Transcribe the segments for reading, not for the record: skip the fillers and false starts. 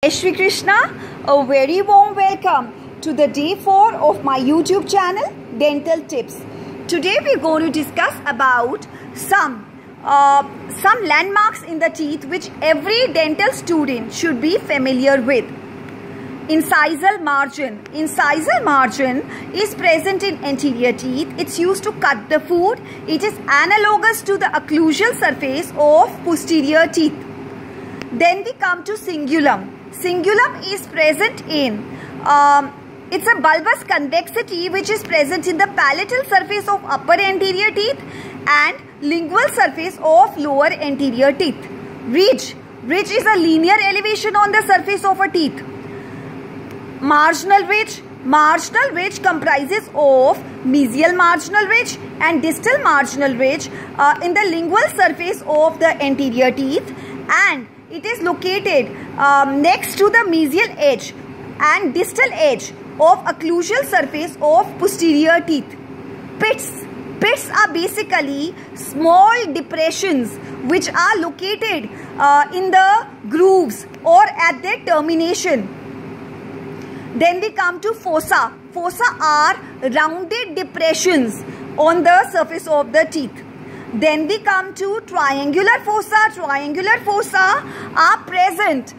Jai Shri Krishna, a very warm welcome to the day 4 of my YouTube channel Dental Tips. Today we are going to discuss about some landmarks in the teeth which every dental student should be familiar with. Incisal margin. Incisal margin is present in anterior teeth. It's used to cut the food. It is analogous to the occlusal surface of posterior teeth. Then we come to cingulum. Cingulum is present in, it's a bulbous convexity which is present in the palatal surface of upper anterior teeth and lingual surface of lower anterior teeth. Ridge. Ridge is a linear elevation on the surface of a teeth. Marginal ridge. Marginal ridge comprises of mesial marginal ridge and distal marginal ridge in the lingual surface of the anterior teeth, and it is located next to the mesial edge and distal edge of occlusal surface of posterior teeth. Pits. Pits are basically small depressions which are located in the grooves or at their termination. Then we come to fossa. Fossa are rounded depressions on the surface of the teeth. Then we come to triangular fossa. Triangular fossa are present.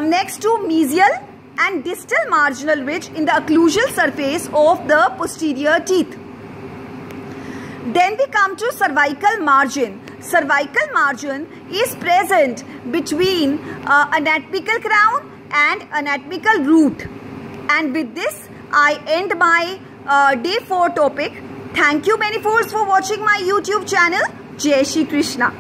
Next to mesial and distal marginal ridge in the occlusal surface of the posterior teeth. Then we come to cervical margin. Cervical margin is present between anatomical crown and anatomical root. And with this, I end my day 4 topic. Thank you many folks for watching my YouTube channel. Jai Shri Krishna.